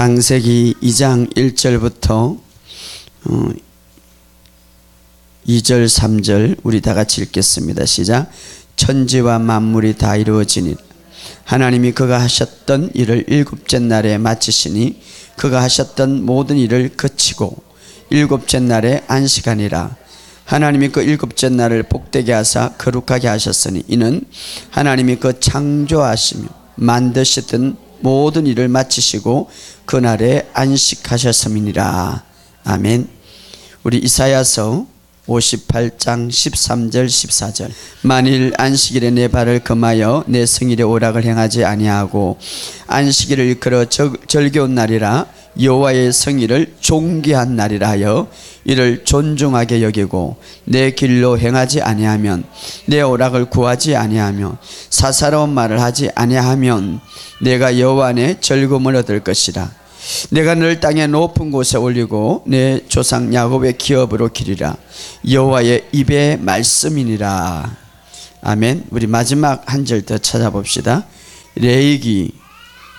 창세기 2장 1절부터 2절 3절 우리 다 같이 읽겠습니다. 시작. 천지와 만물이 다 이루어지니 하나님이 그가 하셨던 일을 일곱째 날에 마치시니 그가 하셨던 모든 일을 그치고 일곱째 날에 안식하니라. 하나님이 그 일곱째 날을 복되게 하사 거룩하게 하셨으니 이는 하나님이 그 창조하시며 만드시던 모든 일을 마치시고 그날에 안식하셨음이니라. 아멘. 우리 이사야서 58장 13절 14절. 만일 안식일에 내 발을 금하여 내 성일에 오락을 행하지 아니하고 안식일을 일컬어 절개온 날이라 여호와의 성일을 존귀한 날이라 하여 이를 존중하게 여기고 내 길로 행하지 아니하면 내 오락을 구하지 아니하며 사사로운 말을 하지 아니하면 내가 여호와 안에 즐거움을 얻을 것이라. 내가 늘 땅의 높은 곳에 올리고 내 조상 야곱의 기업으로 기리라. 여호와의 입의 말씀이니라. 아멘. 우리 마지막 한 절 더 찾아봅시다. 레위기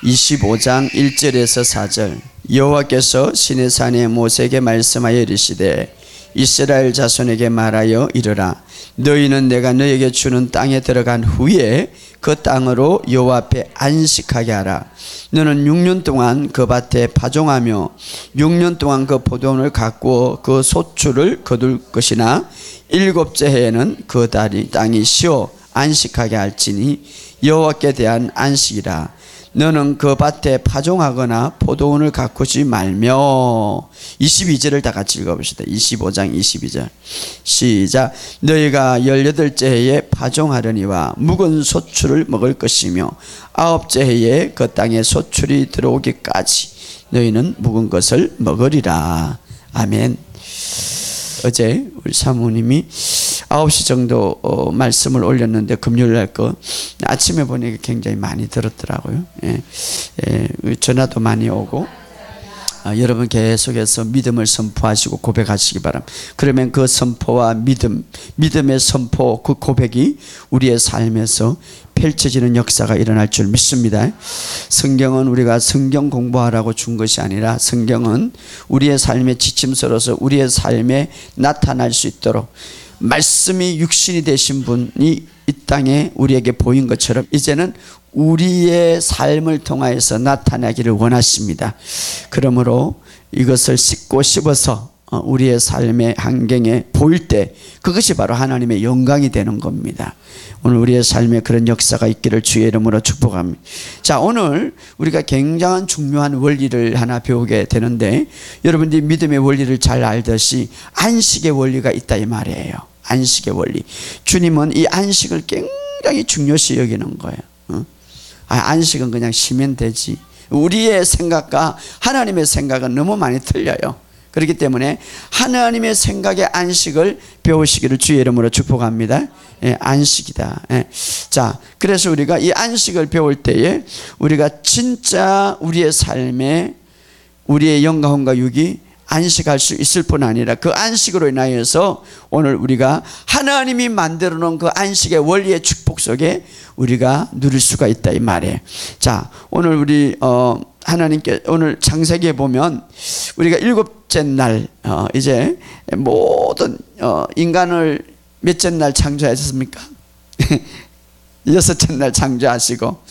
25장 1절에서 4절. 여호와께서 시내산에 모세에게 말씀하여 이르시되 이스라엘 자손에게 말하여 이르라. 너희는 내가 너희에게 주는 땅에 들어간 후에 그 땅으로 여호와 앞에 안식하게 하라. 너는 6년 동안 그 밭에 파종하며 6년 동안 그 포도원을 가꾸어 그 소출을 거둘 것이나 일곱째 해에는 그 땅이 쉬어 안식하게 할지니 여호와께 대한 안식이라. 너는 그 밭에 파종하거나 포도원을 가꾸지 말며. 22절을 다 같이 읽어봅시다. 25장 22절 시작. 너희가 18째 해에 파종하려니와 묵은 소출을 먹을 것이며 9째 해에 그 땅에 소출이 들어오기까지 너희는 묵은 것을 먹으리라. 아멘. 어제 우리 사모님이 9시 정도 말씀을 올렸는데 금요일 날 거 아침에 보니까 굉장히 많이 들었더라고요. 전화도 많이 오고 여러분 계속해서 믿음을 선포하시고 고백하시기 바랍니다. 그러면 그 선포와 믿음의 선포, 그 고백이 우리의 삶에서 펼쳐지는 역사가 일어날 줄 믿습니다. 성경은 우리가 성경 공부하라고 준 것이 아니라 성경은 우리의 삶의 지침서로서 우리의 삶에 나타날 수 있도록 말씀이 육신이 되신 분이 이 땅에 우리에게 보인 것처럼 이제는 우리의 삶을 통하여서 나타나기를 원하십니다. 그러므로 이것을 씻고 씹어서 우리의 삶의 환경에 보일 때 그것이 바로 하나님의 영광이 되는 겁니다. 오늘 우리의 삶에 그런 역사가 있기를 주의 이름으로 축복합니다. 자, 오늘 우리가 굉장한 중요한 원리를 하나 배우게 되는데 여러분들이 믿음의 원리를 잘 알듯이 안식의 원리가 있다 이 말이에요. 안식의 원리. 주님은 이 안식을 굉장히 중요시 여기는 거예요. 안식은 그냥 쉬면 되지. 우리의 생각과 하나님의 생각은 너무 많이 틀려요. 그렇기 때문에 하나님의 생각의 안식을 배우시기를 주의 이름으로 축복합니다. 안식이다. 자, 그래서 우리가 이 안식을 배울 때에 우리가 진짜 우리의 삶에 우리의 영광과 육이 안식할 수 있을 뿐 아니라 그 안식으로 인하여서 오늘 우리가 하나님이 만들어 놓은 그 안식의 원리의 축복 속에 우리가 누릴 수가 있다 이 말이에요. 자, 오늘 우리 하나님께 오늘 창세기에 보면 우리가 일곱째 날 이제 모든 인간을 몇째 날 창조하셨습니까? 여섯째 날 창조하시고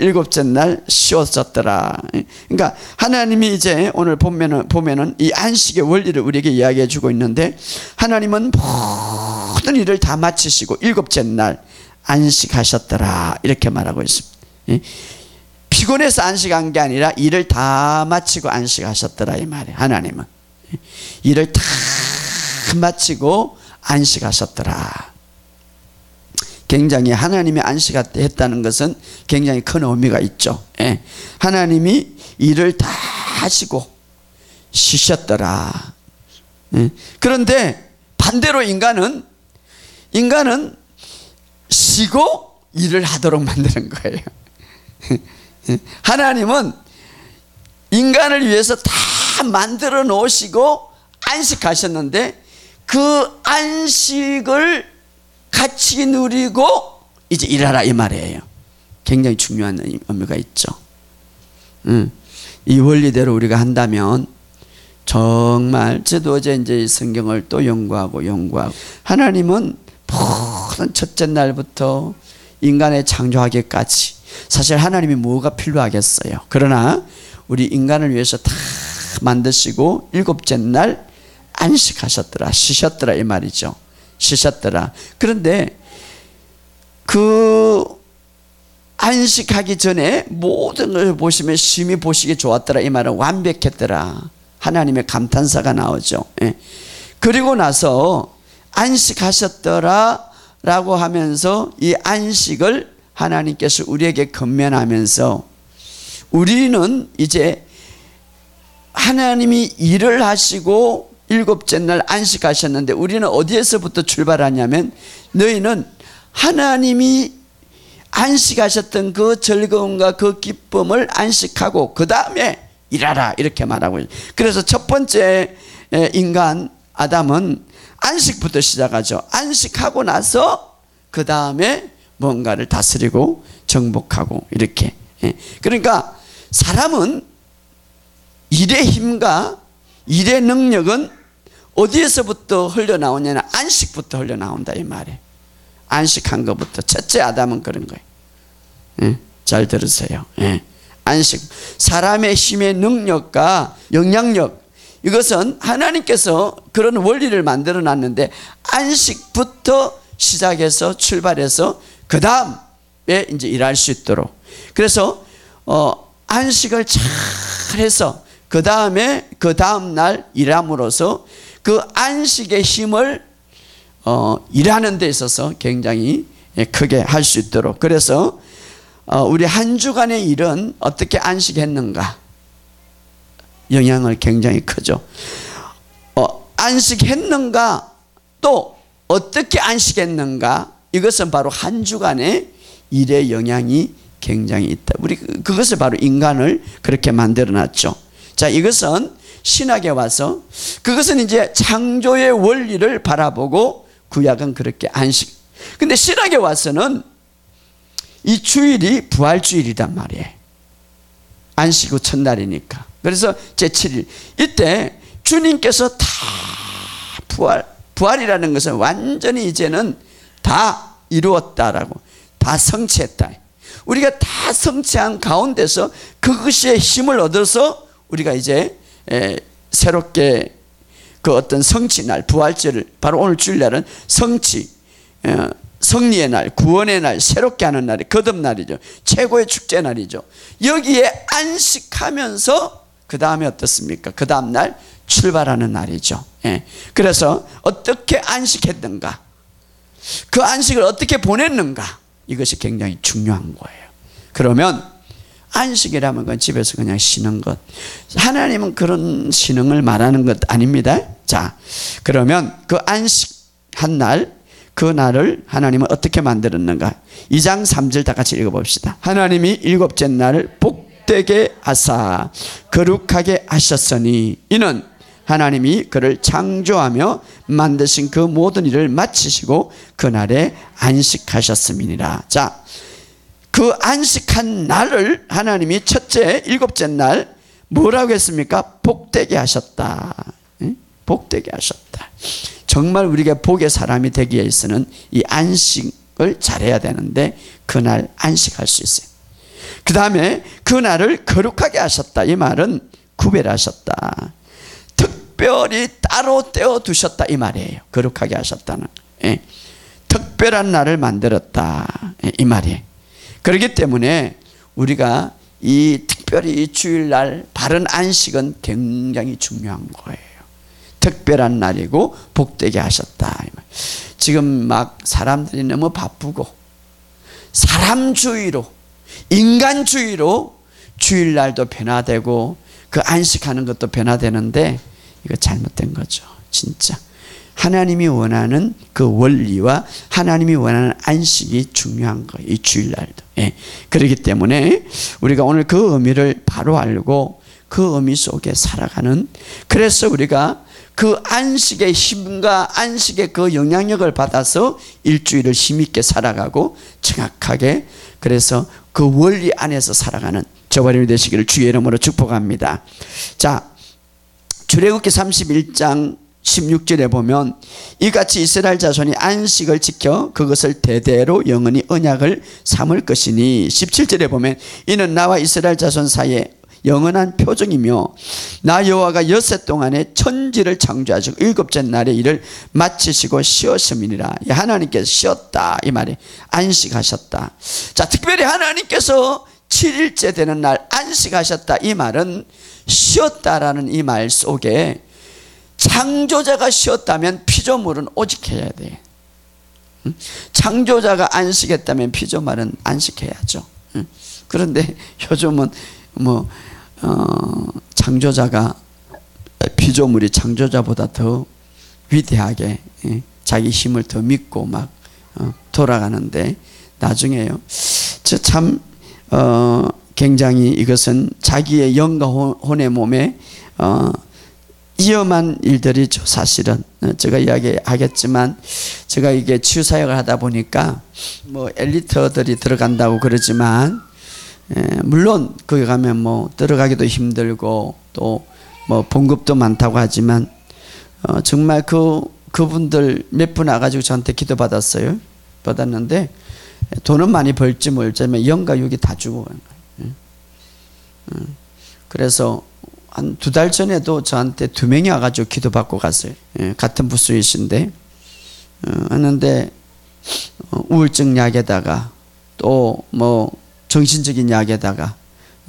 일곱째 날 쉬었었더라. 그러니까 하나님이 이제 오늘 보면은 이 안식의 원리를 우리에게 이야기해 주고 있는데 하나님은 모든 일을 다 마치시고 일곱째 날 안식하셨더라 이렇게 말하고 있습니다. 피곤해서 안식한 게 아니라 일을 다 마치고 안식하셨더라 이 말이에요. 하나님은 일을 다 마치고 안식하셨더라. 굉장히 하나님이 안식했다는 것은 굉장히 큰 의미가 있죠. 하나님이 일을 다 하시고 쉬셨더라. 그런데 반대로 인간은 쉬고 일을 하도록 만드는 거예요. 하나님은 인간을 위해서 다 만들어 놓으시고 안식하셨는데 그 안식을 같이 누리고 이제 일하라 이 말이에요. 굉장히 중요한 의미가 있죠. 이 원리대로 우리가 한다면 정말 저도 어제 이제 성경을 또 연구하고 하나님은 모든 첫째 날부터 인간의 창조하기까지 사실 하나님이 뭐가 필요하겠어요. 그러나 우리 인간을 위해서 다 만드시고 일곱째 날 안식하셨더라, 쉬셨더라 이 말이죠. 쉬셨더라. 그런데 그 안식하기 전에 모든 걸 보시면 심히 보시기 좋았더라 이 말은 완벽했더라. 하나님의 감탄사가 나오죠. 예. 그리고 나서 안식하셨더라 라고 하면서 이 안식을 하나님께서 우리에게 건면하면서 우리는 이제 하나님이 일을 하시고 일곱째 날 안식하셨는데 우리는 어디에서부터 출발하냐면 너희는 하나님이 안식하셨던 그 즐거움과 그 기쁨을 안식하고 그 다음에 일하라 이렇게 말하고 있어요. 그래서 첫 번째 인간 아담은 안식부터 시작하죠. 안식하고 나서 그 다음에 뭔가를 다스리고 정복하고 이렇게. 그러니까 사람은 일의 힘과 일의 능력은 어디에서부터 흘러나오냐면 안식부터 흘러나온다 이 말이에요. 안식한 것부터. 첫째 아담은 그런 거예요. 잘 들으세요. 안식. 사람의 힘의 능력과 영향력, 이것은 하나님께서 그런 원리를 만들어 놨는데 안식부터 시작해서 출발해서 그 다음에 이제 일할 수 있도록. 그래서 안식을 잘 해서 그 다음에 그 다음 날 일함으로써 그 안식의 힘을 일하는 데 있어서 굉장히 크게 할 수 있도록. 그래서 우리 한 주간의 일은 어떻게 안식했는가 영향을 굉장히 크죠. 안식했는가 또 어떻게 안식했는가 이것은 바로 한 주간의 일의 영향이 굉장히 있다. 우리 그것을 바로 인간을 그렇게 만들어 놨죠. 자, 이것은 신학에 와서 그것은 이제 창조의 원리를 바라보고 구약은 그렇게 안식. 근데 신학에 와서는 이 주일이 부활주일이란 말이에요. 안식 후 첫날이니까. 그래서 제7일 이때 주님께서 다 부활이라는 것은 완전히 이제는 다 이루었다라고, 다 성취했다. 우리가 다 성취한 가운데서 그것의 힘을 얻어서 우리가 이제 새롭게 그 어떤 성취날, 부활절을 바로 오늘 주일날은 성취, 승리의 날, 구원의 날, 새롭게 하는 날이 거듭날이죠. 최고의 축제 날이죠. 여기에 안식하면서 그 다음에 어떻습니까? 그 다음 날 출발하는 날이죠. 그래서 어떻게 안식했는가, 그 안식을 어떻게 보냈는가, 이것이 굉장히 중요한 거예요. 그러면 안식이라면 그건 집에서 그냥 쉬는 것, 하나님은 그런 쉬는 걸 말하는 것 아닙니다. 자, 그러면 그 안식한 날, 그 날을 하나님은 어떻게 만들었는가? 2장 3절 다 같이 읽어봅시다. 하나님이 일곱째 날을 복되게 하사 거룩하게 하셨으니 이는 하나님이 그를 창조하며 만드신 그 모든 일을 마치시고 그날에 안식하셨음이니라. 자, 그 안식한 날을 하나님이 첫째 일곱째 날 뭐라고 했습니까? 복되게 하셨다. 복되게 하셨다. 정말 우리가 복의 사람이 되기 위해서는 이 안식을 잘해야 되는데 그날 안식할 수 있어요. 그 다음에 그날을 거룩하게 하셨다. 이 말은 구별하셨다. 특별히 따로 떼어두셨다 이 말이에요. 거룩하게 하셨다는. 특별한 날을 만들었다 이 말이에요. 그렇기 때문에 우리가 이 특별히 이 주일날 바른 안식은 굉장히 중요한 거예요. 특별한 날이고 복되게 하셨다. 지금 막 사람들이 너무 바쁘고 사람주의로, 인간주의로 주일날도 변화되고 그 안식하는 것도 변화되는데 이거 잘못된 거죠. 진짜 하나님이 원하는 그 원리와 하나님이 원하는 안식이 중요한 거예요. 이 주일날도. 그렇기 때문에 우리가 오늘 그 의미를 바로 알고 그 의미 속에 살아가는, 그래서 우리가 그 안식의 힘과 안식의 그 영향력을 받아서 일주일을 힘있게 살아가고 정확하게, 그래서 그 원리 안에서 살아가는 저버림이 되시기를 주의 이름으로 축복합니다. 자, 출애굽기 31장 16절에 보면 이같이 이스라엘 자손이 안식을 지켜 그것을 대대로 영원히 언약을 삼을 것이니, 17절에 보면 이는 나와 이스라엘 자손 사이에 영원한 표정이며 나 여호와가 엿새 동안에 천지를 창조하시고 일곱째 날에 일을 마치시고 쉬었음이니라. 하나님께서 쉬었다 이 말이 안식하셨다. 자, 특별히 하나님께서 7일째 되는 날 안식하셨다 이 말은 쉬었다라는 이 말 속에 창조자가 쉬었다면 피조물은 오직해야 돼. 창조자가 안식했다면 피조물은 안식해야죠. 그런데 요즘은 창조자가 피조물이 창조자보다 더 위대하게 자기 힘을 더 믿고 막 돌아가는데, 나중에요 참 굉장히 이것은 자기의 영과 혼의 몸에 위험한 일들이죠. 사실은 제가 이야기하겠지만, 제가 이게 치유사역을 하다 보니까 엘리트들이 들어간다고 그러지만, 물론 거기 가면 들어가기도 힘들고 또 봉급도 많다고 하지만, 정말 그분들 몇 분 와가지고 저한테 기도 받았어요. 받았는데 돈은 많이 벌지 몰지만 영과 육이 다 죽어. 그래서 한 2달 전에도 저한테 2명이 와가지고 기도 받고 갔어요. 같은 부수이신데 하는데 우울증 약에다가 또 정신적인 약에다가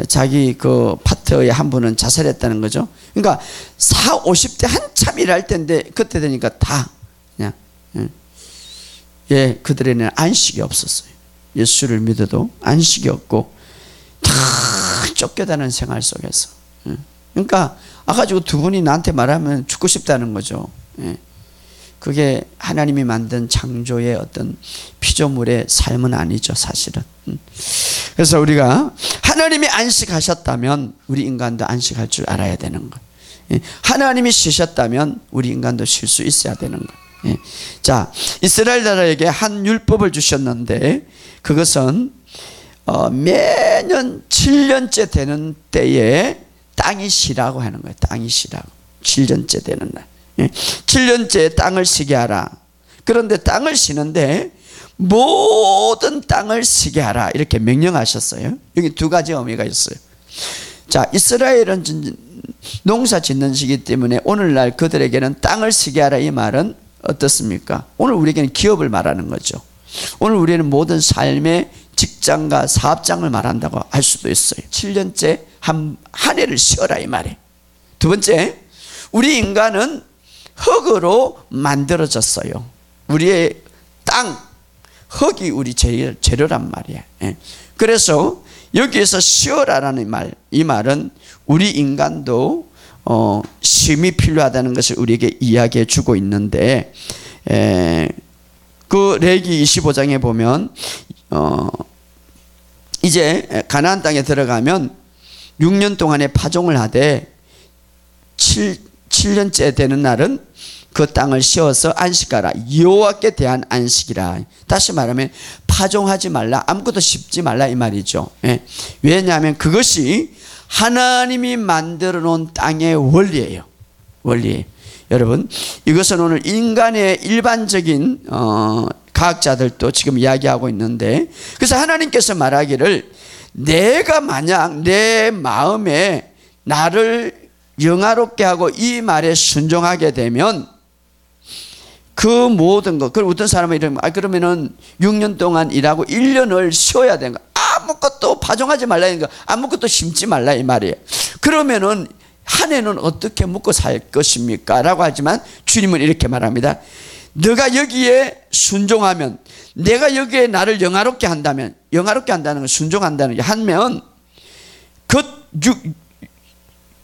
자기 그 파트의 한 분은 자살했다는 거죠. 그러니까 40, 50대 한참 일할 때인데 그때 되니까 다 그냥 그들에는 안식이 없었어요. 예수를 믿어도 안식이 없고 다 쫓겨다니는 생활 속에서. 그러니까 와가지고 2분이 나한테 말하면 죽고 싶다는 거죠. 그게 하나님이 만든 창조의 어떤 피조물의 삶은 아니죠, 사실은. 그래서 우리가 하나님이 안식하셨다면 우리 인간도 안식할 줄 알아야 되는 것. 하나님이 쉬셨다면 우리 인간도 쉴 수 있어야 되는 것. 자, 이스라엘 나라에게 한 율법을 주셨는데 그것은 매년 7년째 되는 때에 땅이 쉬라고 하는 거예요. 땅이 쉬라고. 7년째 되는 날. 7년째 땅을 쉬게 하라. 그런데 땅을 쉬는데 모든 땅을 쉬게 하라 이렇게 명령하셨어요. 여기 2가지 의미가 있어요. 자, 이스라엘은 농사 짓는 시기 때문에 오늘날 그들에게는 땅을 쉬게 하라 이 말은 어떻습니까? 오늘 우리에게는 기업을 말하는 거죠. 오늘 우리는 모든 삶의 직장과 사업장을 말한다고 할 수도 있어요. 7년째 한 해를 쉬어라 이 말이에요. 2번째, 우리 인간은 흙으로 만들어졌어요. 우리의 땅, 흙이 우리 재료란 말이에요. 그래서 여기에서 쉬어라라는 말, 이 말은 우리 인간도 쉼이 필요하다는 것을 우리에게 이야기해 주고 있는데, 그 레위기 25장에 보면 이제 가나안 땅에 들어가면 6년 동안의 파종을 하되 7년째 되는 날은 그 땅을 씌워서 안식하라. 여호와께 대한 안식이라. 다시 말하면 파종하지 말라, 아무것도 심지 말라 이 말이죠. 왜냐하면 그것이 하나님이 만들어 놓은 땅의 원리예요. 원리. 여러분, 이것은 오늘 인간의 일반적인 과학자들도 지금 이야기하고 있는데, 그래서 하나님께서 말하기를 내가 만약 내 마음에 나를 영화롭게 하고 이 말에 순종하게 되면 그 모든 것, 그럼 어떤 사람은 이러면 그러면은 6년 동안 일하고 1년을 쉬어야 되는 거, 아무것도 파종하지 말라, 거 아무것도 심지 말라 이 말이에요. 그러면은 한 해는 어떻게 먹고 살 것입니까? 라고 하지만 주님은 이렇게 말합니다. 너가 여기에 순종하면, 내가 여기에 나를 영화롭게 한다면, 영화롭게 한다는 건 순종한다는 게 하면 그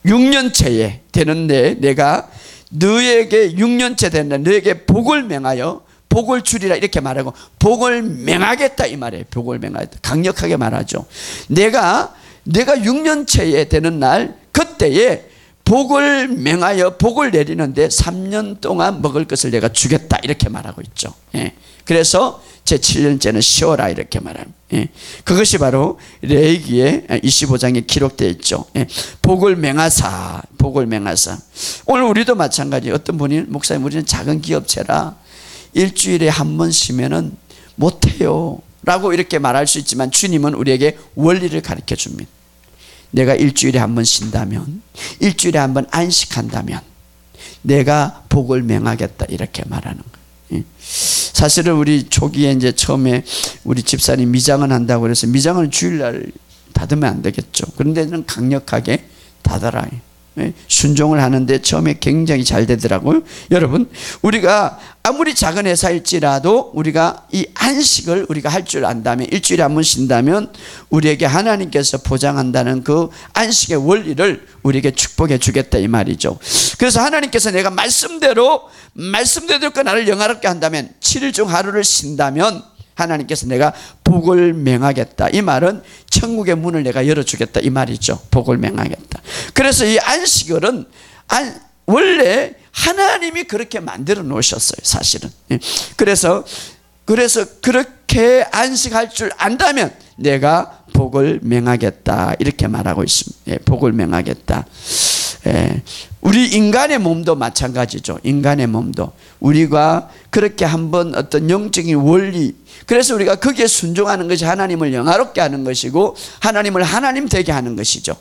6년째에 되는데 내가 너에게 6년째 되는데 너에게 복을 명하여 복을 주리라 이렇게 말하고, 복을 명하겠다 이 말이에요. 복을 명하겠다. 강력하게 말하죠. 내가 6년째에 되는 날 그때에 복을 맹하여 복을 내리는데 3년 동안 먹을 것을 내가 주겠다 이렇게 말하고 있죠. 예. 그래서 제 7년째는 쉬어라 이렇게 말합니다. 예. 그것이 바로 레위기의 25장에 기록되어 있죠. 예. 복을 맹하사, 복을 맹하사. 오늘 우리도 마찬가지. 어떤 분이 목사님 우리는 작은 기업체라 일주일에 한 번 쉬면은 못해요 라고 이렇게 말할 수 있지만 주님은 우리에게 원리를 가르쳐 줍니다. 내가 일주일에 한 번 쉰다면, 일주일에 한 번 안식한다면 내가 복을 맹하겠다 이렇게 말하는 거예요. 사실은 우리 초기에 이제 처음에 우리 집사님 미장은 한다고 그래서 미장은 주일날 닫으면 안 되겠죠. 그런데는 강력하게 닫아라. 순종을 하는데 처음에 굉장히 잘 되더라고요. 여러분, 우리가 아무리 작은 회사일지라도 우리가 이 안식을 우리가 할 줄 안다면, 일주일에 한 번 쉰다면 우리에게 하나님께서 보장한다는 그 안식의 원리를 우리에게 축복해 주겠다 이 말이죠. 그래서 하나님께서 내가 말씀대로 나를 영화롭게 한다면 7일 중 하루를 쉰다면 하나님께서 내가 복을 맹하겠다. 이 말은 천국의 문을 내가 열어주겠다 이 말이죠. 복을 맹하겠다. 그래서 이 안식일은 원래 하나님이 그렇게 만들어 놓으셨어요. 사실은. 그래서 그렇게 안식할 줄 안다면 내가 복을 맹하겠다 이렇게 말하고 있습니다. 복을 맹하겠다. 우리 인간의 몸도 마찬가지죠. 인간의 몸도 우리가 그렇게 한번 어떤 영적인 원리, 그래서 우리가 거기에 순종하는 것이 하나님을 영화롭게 하는 것이고 하나님을 하나님 되게 하는 것이죠.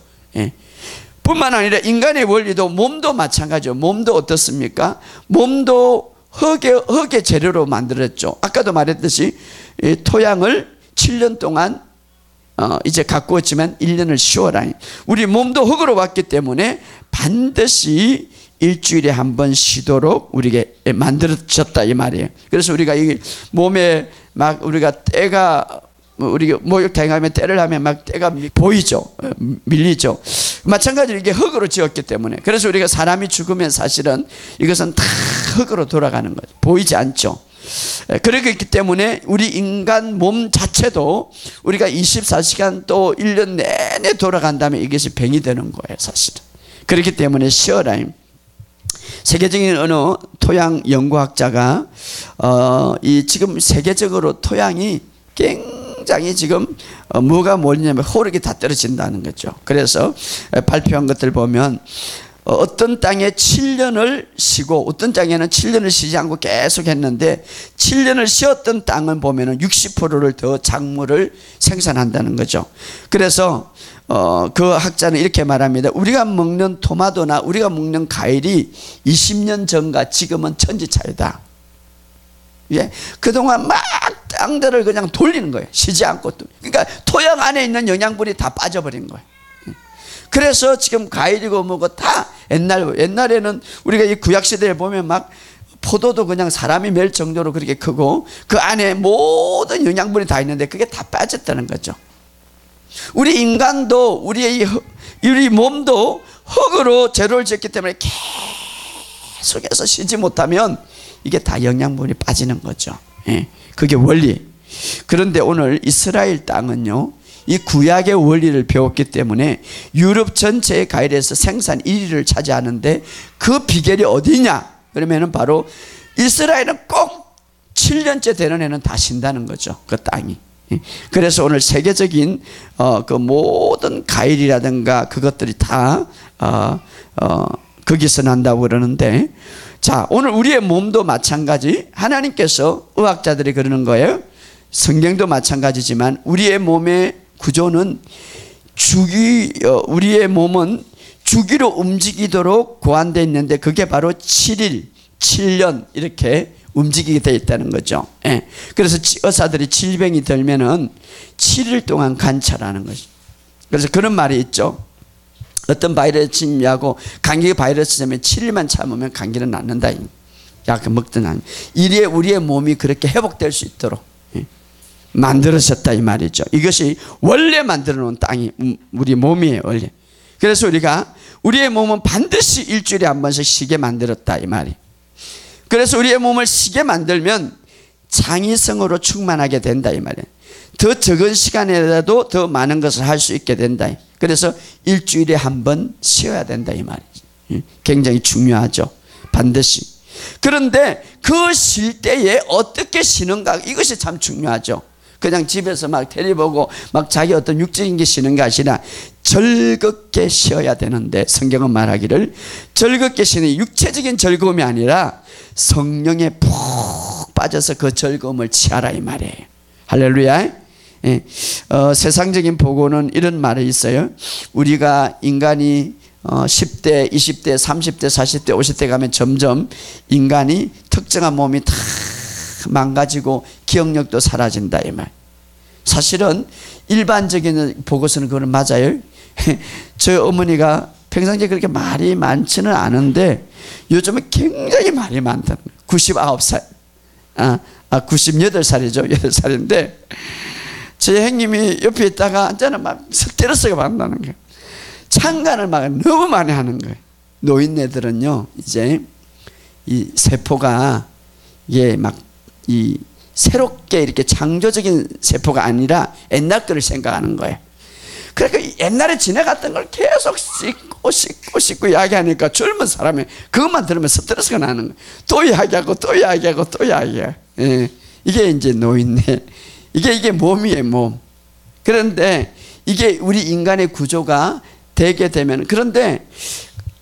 뿐만 아니라 인간의 원리도 몸도 마찬가지죠. 몸도 어떻습니까? 몸도 흙의 재료로 만들었죠. 아까도 말했듯이 토양을 7년 동안 이제 가꾸었지만 1년을 쉬어라. 우리 몸도 흙으로 왔기 때문에 반드시 일주일에 한 번 쉬도록 우리에게 만들어졌다 이 말이에요. 그래서 우리가 이 몸에 막 우리가 때가 우리 목욕탕에 가면 때를 하면 막 때가 보이죠. 밀리죠. 마찬가지로 이게 흙으로 지었기 때문에. 그래서 우리가 사람이 죽으면 사실은 이것은 다 흙으로 돌아가는 거죠. 보이지 않죠. 그렇기 때문에 우리 인간 몸 자체도 우리가 24시간 또 1년 내내 돌아간다면 이것이 병이 되는 거예요. 사실은. 그렇기 때문에 쉬어라. 세계적인 어느 토양 연구학자가 이 지금 세계적으로 토양이 굉장히 지금 뭐가 뭐냐면 호르기 다 떨어진다는 거죠. 그래서 발표한 것들 보면 어떤 땅에 7년을 쉬고 어떤 땅에는 7년을 쉬지 않고 계속 했는데 7년을 쉬었던 땅은 보면은 60%를 더 작물을 생산한다는 거죠. 그래서 그 학자는 이렇게 말합니다. 우리가 먹는 토마토나 우리가 먹는 과일이 20년 전과 지금은 천지 차이다. 예? 그동안 막 땅들을 그냥 돌리는 거예요. 쉬지 않고. 그러니까 토양 안에 있는 영양분이 다 빠져버린 거예요. 그래서 지금 과일이고 뭐고 다 옛날에는 우리가 이 구약시대에 보면 막 포도도 그냥 사람이 멜 정도로 그렇게 크고 그 안에 모든 영양분이 다 있는데 그게 다 빠졌다는 거죠. 우리 인간도 우리 몸도 흙으로 재료를 지었기 때문에 계속해서 쉬지 못하면 이게 다 영양분이 빠지는 거죠. 그게 원리. 그런데 오늘 이스라엘 땅은요, 이 구약의 원리를 배웠기 때문에 유럽 전체의 과일에서 생산 1위를 차지하는데 그 비결이 어디냐? 그러면은 바로 이스라엘은 꼭 7년째 되는 해는 다 쉰다는 거죠. 그 땅이. 그래서 오늘 세계적인 그 모든 과일이라든가 그것들이 다 거기서 난다고 그러는데, 자, 오늘 우리의 몸도 마찬가지. 하나님께서 의학자들이 그러는 거예요. 성경도 마찬가지지만 우리의 몸의 구조는 우리의 몸은 주기로 움직이도록 고안되어 있는데 그게 바로 7일, 7년 이렇게 움직이게 되어 있다는 거죠. 그래서 의사들이 질병이 들면은 7일 동안 관찰하는 거죠. 그래서 그런 말이 있죠. 어떤 바이러스냐고 감기 바이러스냐면 7일만 참으면 감기는 낫는다. 약 먹든 안. 이래 우리의 몸이 그렇게 회복될 수 있도록 만들어졌다 이 말이죠. 이것이 원래 만들어 놓은 땅이 우리 몸이에요. 원래. 그래서 우리가 우리의 몸은 반드시 일주일에 한 번씩 쉬게 만들었다 이 말이. 그래서 우리의 몸을 쉬게 만들면 창의성으로 충만하게 된다 이 말이에요. 더 적은 시간에라도 더 많은 것을 할 수 있게 된다. 그래서 일주일에 한 번 쉬어야 된다 이 말이죠. 굉장히 중요하죠. 반드시. 그런데 그 쉴 때에 어떻게 쉬는가, 이것이 참 중요하죠. 그냥 집에서 막 텔레비 보고 막 자기 어떤 육적인 게 쉬는 게 아니라 즐겁게 쉬어야 되는데, 성경은 말하기를 즐겁게 쉬는 육체적인 즐거움이 아니라 성령에 푹 빠져서 그 즐거움을 취하라 이 말이에요. 할렐루야. 예. 세상적인 보고는 이런 말이 있어요. 우리가 인간이 10대, 20대, 30대, 40대, 50대 가면 점점 인간이 특정한 몸이 다 망가지고 기억력도 사라진다 이 말. 사실은 일반적인 보고서는 그건 맞아요. 저희 어머니가 평상시에 그렇게 말이 많지는 않은데 요즘은 굉장히 말이 많다는 거예요. 99살 98살이죠 8살인데 제 형님이 옆에 있다가 한자는 막 스트레스가 받는다는 거예요. 창간을 막 너무 많이 하는 거예요. 노인네들은요 이제 이 세포가 이게 막 이 새롭게 이렇게 창조적인 세포가 아니라 옛날 거를 생각하는 거예요. 그러니까 옛날에 지나갔던 걸 계속 씻고 이야기하니까 젊은 사람이 그것만 들으면 스트레스가 나는 거예요. 또 이야기하고 또 이야기하고 또 이야기해. 예. 이게 이제 노인네. 이게 몸이에요, 몸. 그런데 이게 우리 인간의 구조가 되게 되면, 그런데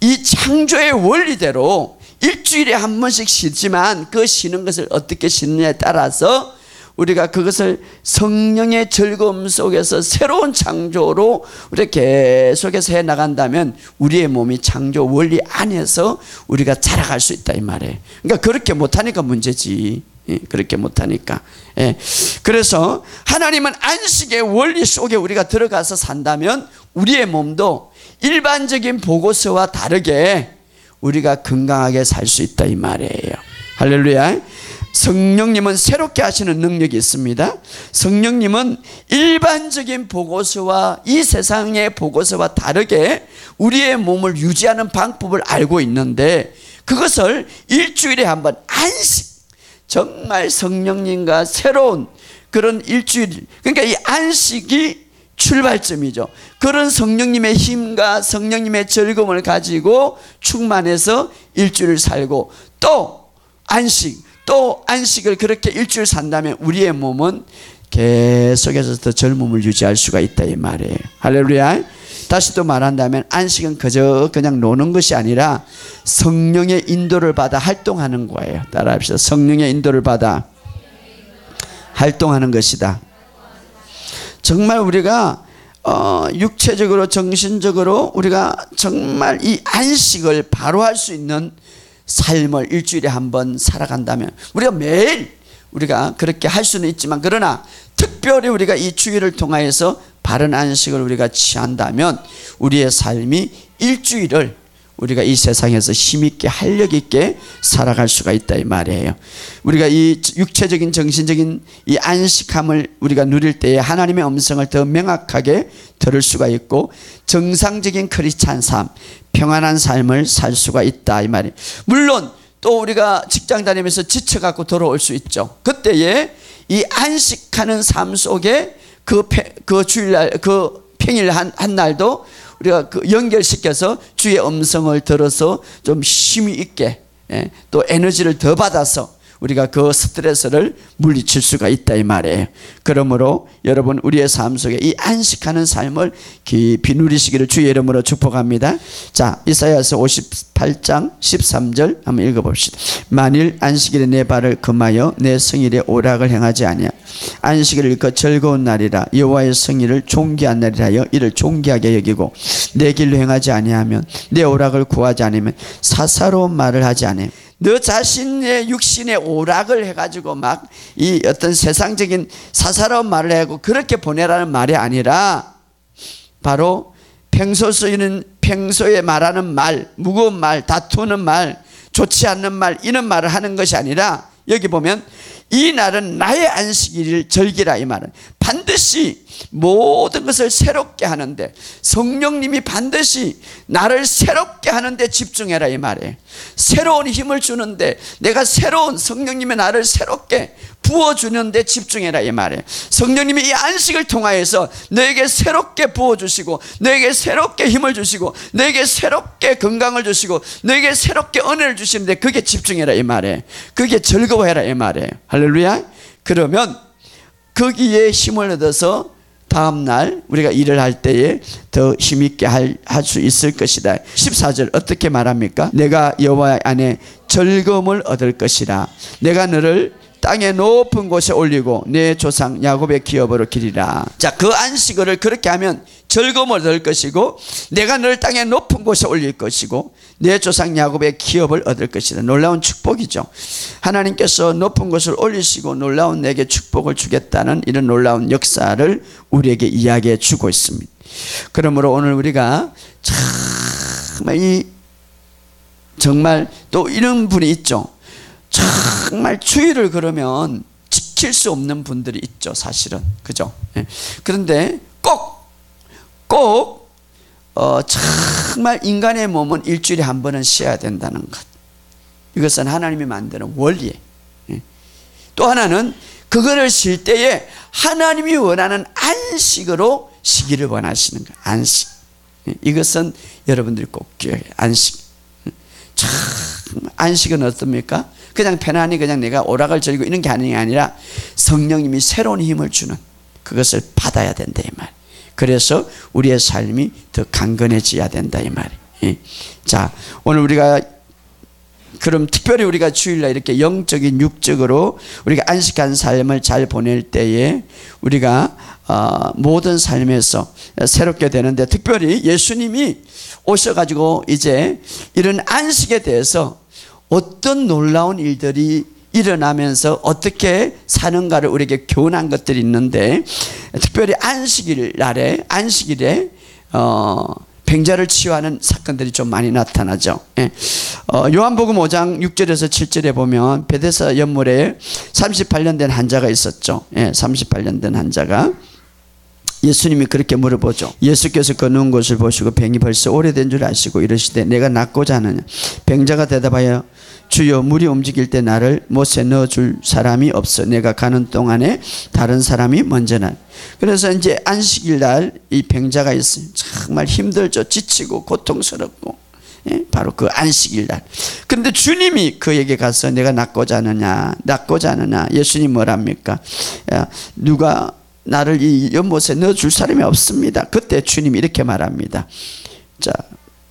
이 창조의 원리대로 일주일에 한 번씩 쉬지만 그 쉬는 것을 어떻게 쉬느냐에 따라서 우리가 그것을 성령의 즐거움 속에서 새로운 창조로 우리가 계속해서 해나간다면 우리의 몸이 창조 원리 안에서 우리가 자라갈 수 있다 이 말이에요. 그러니까 그렇게 못하니까 문제지. 그렇게 못하니까. 그래서 하나님은 안식의 원리 속에 우리가 들어가서 산다면 우리의 몸도 일반적인 보고서와 다르게 우리가 건강하게 살 수 있다 이 말이에요. 할렐루야. 성령님은 새롭게 하시는 능력이 있습니다. 성령님은 일반적인 보고서와 이 세상의 보고서와 다르게 우리의 몸을 유지하는 방법을 알고 있는데 그것을 일주일에 한 번 안식, 정말 성령님과 새로운 그런 일주일, 그러니까 이 안식이 출발점이죠. 그런 성령님의 힘과 성령님의 즐거움을 가지고 충만해서 일주일을 살고 또 안식을 그렇게 일주일 산다면 우리의 몸은 계속해서 더 젊음을 유지할 수가 있다 이 말이에요. 할렐루야. 다시 또 말한다면 안식은 그저 그냥 노는 것이 아니라 성령의 인도를 받아 활동하는 거예요. 따라합시다. 성령의 인도를 받아 활동하는 것이다. 정말 우리가 육체적으로 정신적으로 우리가 정말 이 안식을 바로 할 수 있는 삶을 일주일에 한 번 살아간다면 우리가 매일 우리가 그렇게 할 수는 있지만 그러나 특별히 우리가 이 주일을 통하여서 바른 안식을 우리가 취한다면 우리의 삶이 일주일을 우리가 이 세상에서 힘있게 활력 있게 살아갈 수가 있다 이 말이에요. 우리가 이 육체적인 정신적인 이 안식함을 우리가 누릴 때에 하나님의 음성을 더 명확하게 들을 수가 있고 정상적인 크리스찬 삶, 평안한 삶을 살 수가 있다 이 말이에요. 물론 또 우리가 직장 다니면서 지쳐갖고 돌아올 수 있죠. 그때에 이 안식하는 삶 속에 그 주일날 그 평일 한 날도 우리가 그 연결시켜서 주의 음성을 들어서 좀 힘이 있게 또 에너지를 더 받아서 우리가 그 스트레스를 물리칠 수가 있다 이 말이에요. 그러므로 여러분 우리의 삶 속에 이 안식하는 삶을 깊이 누리시기를 주의 이름으로 축복합니다. 자, 이사야서 58장 13절 한번 읽어봅시다. 만일 안식일에 내 발을 금하여 내 성일에 오락을 행하지 아니하 안식일을 일컫 즐거운 날이라 여호와의 성일을 존귀한 날이라 하여 이를 존귀하게 여기고 내 길로 행하지 아니하면 내 오락을 구하지 않으면 사사로운 말을 하지 아니하면 너 자신의 육신의 오락을 해가지고 막 이 어떤 세상적인 사사로운 말을 하고 그렇게 보내라는 말이 아니라 바로 평소에 말하는 말, 무거운 말, 다투는 말, 좋지 않는 말, 이런 말을 하는 것이 아니라 여기 보면 이 날은 나의 안식일을 즐기라 이 말은 반드시 모든 것을 새롭게 하는데, 성령님이 반드시 나를 새롭게 하는데 집중해라 이 말이에요. 새로운 힘을 주는데, 내가 새로운 성령님이 나를 새롭게 부어주는데 집중해라 이 말이에요. 성령님이 이 안식을 통하여서 너에게 새롭게 부어주시고, 너에게 새롭게 힘을 주시고, 너에게 새롭게 건강을 주시고, 너에게 새롭게 은혜를 주시는데 그게 집중해라 이 말이에요. 그게 즐거워해라 이 말이에요. 할렐루야. 그러면 거기에 힘을 얻어서 다음날 우리가 일을 할 때에 더 힘있게 할 수 있을 것이다. 14절 어떻게 말합니까? 내가 여호와 안에 즐거움을 얻을 것이라. 내가 너를 땅의 높은 곳에 올리고 내 조상 야곱의 기업으로 기리라. 자, 그 안식일을 그렇게 하면 즐거움을 얻을 것이고, 내가 너를 땅의 높은 곳에 올릴 것이고 내 조상 야곱의 기업을 얻을 것이다. 놀라운 축복이죠. 하나님께서 높은 곳을 올리시고 놀라운 내게 축복을 주겠다는 이런 놀라운 역사를 우리에게 이야기해 주고 있습니다. 그러므로 오늘 우리가 정말 또 이런 분이 있죠. 정말 주의를 그러면 지킬 수 없는 분들이 있죠, 사실은. 그죠? 그런데 꼭 정말 인간의 몸은 일주일에 한 번은 쉬어야 된다는 것. 이것은 하나님이 만드는 원리예요. 또 하나는 그거를 쉴 때에 하나님이 원하는 안식으로 쉬기를 원하시는 거예요. 안식. 이것은 여러분들이 꼭 기억해요. 안식. 참, 안식은 어떻습니까? 그냥 편안히 그냥 내가 오락을 즐기고 이런 게 아니라 성령님이 새로운 힘을 주는 그것을 받아야 된다 이 말. 그래서 우리의 삶이 더 강건해져야 된다 이 말이에요. 자, 오늘 우리가 그럼 특별히 우리가 주일날 이렇게 영적인 육적으로 우리가 안식한 삶을 잘 보낼 때에 우리가 모든 삶에서 새롭게 되는데, 특별히 예수님이 오셔가지고 이제 이런 안식에 대해서 어떤 놀라운 일들이 일어나면서 어떻게 사는가를 우리에게 교훈한 것들이 있는데, 특별히 안식일에 병자를 치유하는 사건들이 좀 많이 나타나죠. 요한복음 5장 6절에서 7절에 보면 베데스다 연못에 38년 된 환자가 있었죠. 38년 된 환자가 예수님이 그렇게 물어보죠. 예수께서 그 누운 것을 보시고 병이 벌써 오래된 줄 아시고 이르시되 내가 낫고자 하느냐. 병자가 대답하여 주여 물이 움직일 때 나를 못에 넣어줄 사람이 없어. 내가 가는 동안에 다른 사람이 먼저 날. 그래서 이제 안식일 날 이 병자가 있어요. 정말 힘들죠. 지치고 고통스럽고. 바로 그 안식일 날. 그런데 주님이 그에게 가서 내가 낫고자 하느냐. 예수님 뭐랍니까? 누가 나를 이 연못에 넣어줄 사람이 없습니다. 그때 주님이 이렇게 말합니다. 자,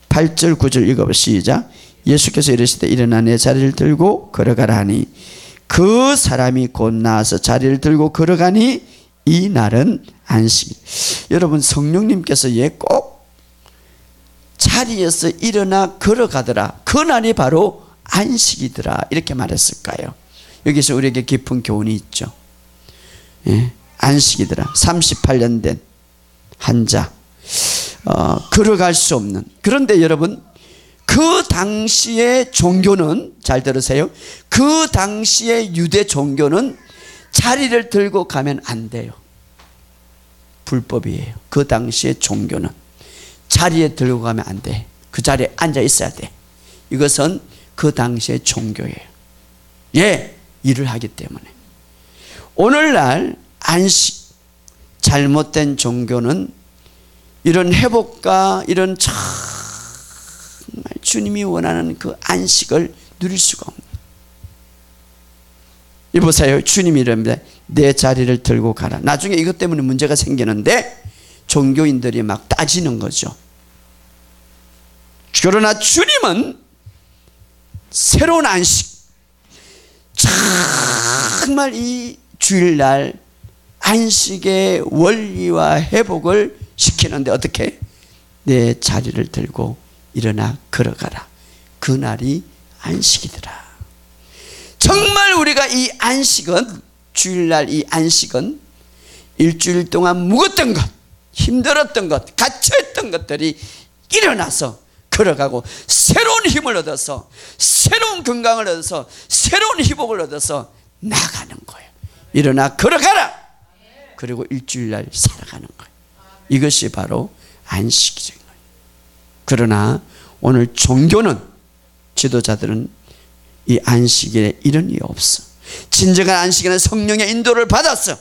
8절 9절 읽어보시죠. 시작. 예수께서 이르시되 일어나 내 자리를 들고 걸어가라 하니 그 사람이 곧 나와서 자리를 들고 걸어가니 이 날은 안식. 여러분, 성령님께서 꼭 자리에서 일어나 걸어가더라. 그 날이 바로 안식이더라. 이렇게 말했을까요? 여기서 우리에게 깊은 교훈이 있죠. 안식이더라. 38년 된 환자, 걸어갈 수 없는. 그런데 여러분, 그 당시의 종교는, 잘 들으세요, 그 당시의 유대 종교는 자리를 들고 가면 안 돼요. 불법이에요. 그 당시의 종교는 자리에 들고 가면 안 돼. 그 자리에 앉아 있어야 돼. 이것은 그 당시의 종교예요. 일을 하기 때문에. 오늘날 안식, 잘못된 종교는 이런 회복과 이런 정말 주님이 원하는 그 안식을 누릴 수가 없는. 이보세요. 주님이 이럽니다. 내 자리를 들고 가라. 나중에 이것 때문에 문제가 생기는데 종교인들이 막 따지는 거죠. 그러나 주님은 새로운 안식, 정말 이 주일날 안식의 원리와 회복을 시키는데 어떻게? 내 자리를 들고 일어나 걸어가라. 그날이 안식이더라. 정말 우리가 이 안식은, 주일날 이 안식은 일주일 동안 묵었던 것, 힘들었던 것, 갇혀있던 것들이 일어나서 걸어가고 새로운 힘을 얻어서, 새로운 건강을 얻어서, 새로운 회복을 얻어서 나가는 거예요. 일어나 걸어가라. 그리고 일주일날 살아가는 거예요. 이것이 바로 안식일인 거예요. 그러나 오늘 종교는, 지도자들은 이 안식일에 이런 일 없어. 진정한 안식일은 성령의 인도를 받았어.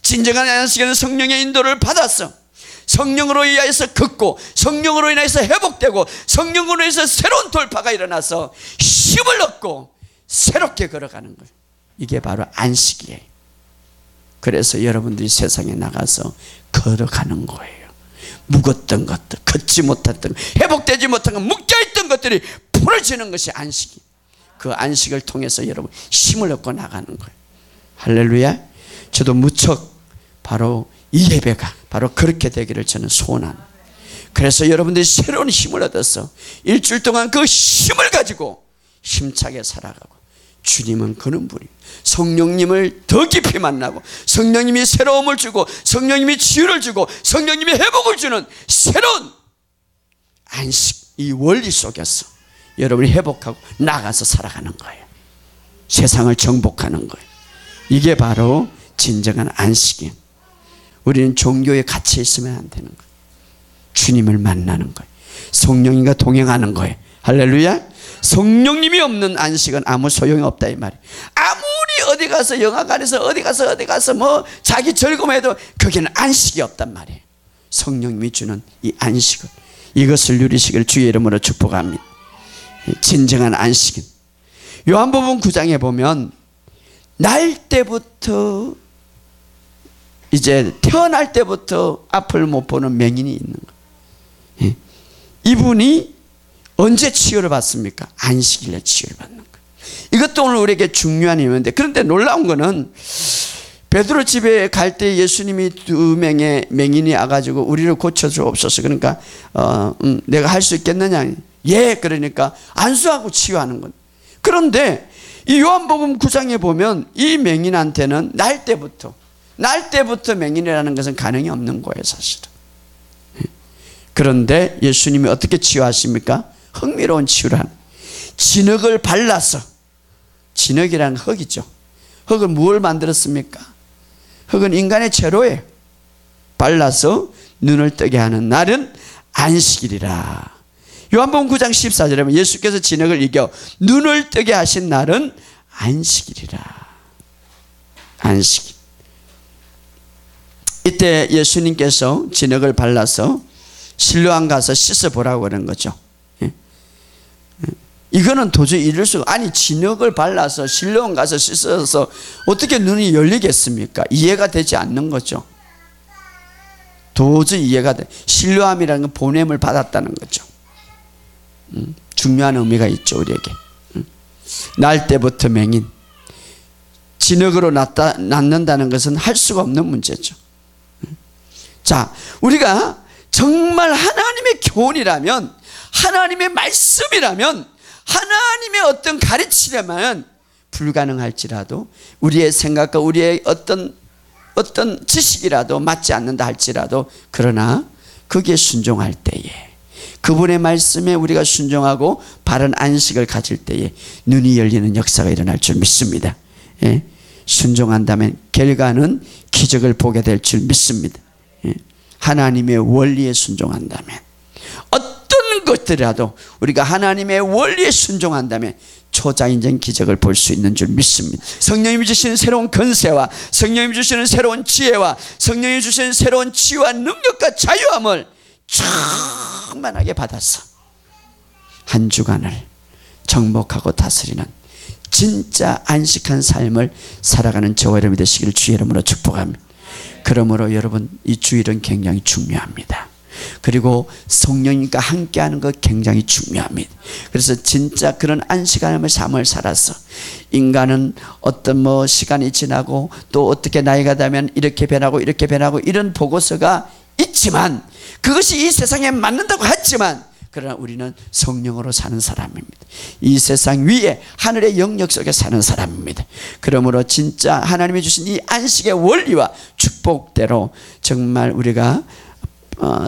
진정한 안식일은 성령의 인도를 받았어. 성령으로 인해서 걷고, 성령으로 인해서 회복되고, 성령으로 인해서 새로운 돌파가 일어나서 힘을 얻고 새롭게 걸어가는 거예요. 이게 바로 안식이에요. 그래서 여러분들이 세상에 나가서 걸어가는 거예요. 묵었던 것들, 걷지 못했던 것, 회복되지 못한 것, 묶여있던 것들이 풀어지는 것이 안식이. 그 안식을 통해서 여러분 힘을 얻고 나가는 거예요. 할렐루야. 저도 무척 바로 이 예배가 바로 그렇게 되기를 저는 소원합니다. 그래서 여러분들이 새로운 힘을 얻어서 일주일 동안 그 힘을 가지고 힘차게 살아가고, 주님은 그런 분이 성령님을 더 깊이 만나고, 성령님이 새로움을 주고, 성령님이 치유를 주고, 성령님이 회복을 주는 새로운 안식, 이 원리 속에서 여러분이 회복하고 나가서 살아가는 거예요. 세상을 정복하는 거예요. 이게 바로 진정한 안식이에요. 우리는 종교에 갇혀 있으면 안 되는 거예요. 주님을 만나는 거예요. 성령님과 동행하는 거예요. 할렐루야. 성령님이 없는 안식은 아무 소용이 없다 이 말이에요. 아무리 어디 가서 영화관에서 어디 가서 뭐 자기 즐거움해도 거기는 안식이 없단 말이에요. 성령님이 주는 이 안식을, 이것을 누리시길 주의 이름으로 축복합니다. 진정한 안식은 요한복음 9장에 보면 날 때부터, 이제 태어날 때부터 앞을 못 보는 맹인이 있는 거예요. 이분이 언제 치유를 받습니까? 안식일에 치유를 받는 거예요. 이것도 오늘 우리에게 중요한 이유인데, 그런데 놀라운 거는 베드로 집에 갈 때 예수님이 2명의 맹인이 와가지고 우리를 고쳐주옵소서. 그러니까 내가 할 수 있겠느냐? 예. 그러니까 안수하고 치유하는 건. 그런데 이 요한복음 9장에 보면 이 맹인한테는 날 때부터 맹인이라는 것은 가능이 없는 거예요, 사실은. 그런데 예수님이 어떻게 치유하십니까? 흥미로운 치유를 하는, 진흙을 발라서, 진흙이라는 흙이죠. 흙은 무엇을 만들었습니까? 흙은 인간의 재료예요. 발라서 눈을 뜨게 하는 날은 안식일이라. 요한복음 9장 14절에 보면 예수께서 진흙을 이겨 눈을 뜨게 하신 날은 안식일이라. 안식일. 이때 예수님께서 진흙을 발라서 실로암 가서 씻어보라고 그러는 거죠. 이거는 도저히 이럴 수가, 아니 진흙을 발라서 실로암 가서 씻어서 어떻게 눈이 열리겠습니까? 이해가 되지 않는 거죠. 도저히 이해가 돼. 실로암이라는 건 보냄을 받았다는 거죠. 중요한 의미가 있죠, 우리에게. 날 때부터 맹인, 진흙으로 낳는다는 것은 할 수가 없는 문제죠. 자, 우리가 정말 하나님의 교훈이라면, 하나님의 말씀이라면, 하나님의 어떤 가르치려면 불가능할지라도, 우리의 생각과 우리의 어떤 지식이라도 맞지 않는다 할지라도, 그러나 거기에 순종할 때에, 그분의 말씀에 우리가 순종하고 바른 안식을 가질 때에 눈이 열리는 역사가 일어날 줄 믿습니다. 예? 순종한다면 결과는 기적을 보게 될 줄 믿습니다. 예? 하나님의 원리에 순종한다면, 어떤 것들이라도 우리가 하나님의 원리에 순종한다면 초자연적 기적을 볼 수 있는 줄 믿습니다. 성령님이 주시는 새로운 권세와 성령님이 주시는 새로운 지혜와 성령님이 주시는 새로운 치유와 능력과 자유함을 충만하게 받아서 한 주간을 정복하고 다스리는 진짜 안식한 삶을 살아가는 저와 여러분이 되시기를 주의 이름으로 축복합니다. 그러므로 여러분, 이 주일은 굉장히 중요합니다. 그리고 성령님과 함께하는 것 굉장히 중요합니다. 그래서 진짜 그런 안식하는 삶을 살아서, 인간은 어떤 뭐 시간이 지나고 또 어떻게 나이가 되면 이렇게 변하고 이렇게 변하고 이런 보고서가 있지만, 그것이 이 세상에 맞는다고 했지만, 그러나 우리는 성령으로 사는 사람입니다. 이 세상 위에 하늘의 영역 속에 사는 사람입니다. 그러므로 진짜 하나님이 주신 이 안식의 원리와 축복대로 정말 우리가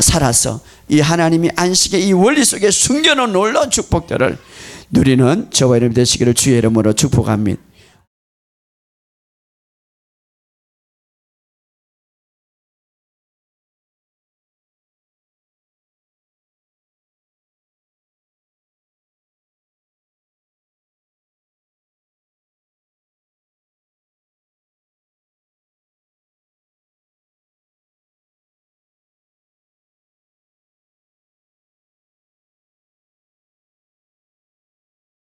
살아서 이 하나님이 안식의 이 원리 속에 숨겨놓은 놀라운 축복들을 누리는 저와 여러분 되시기를 주의 이름으로 축복합니다.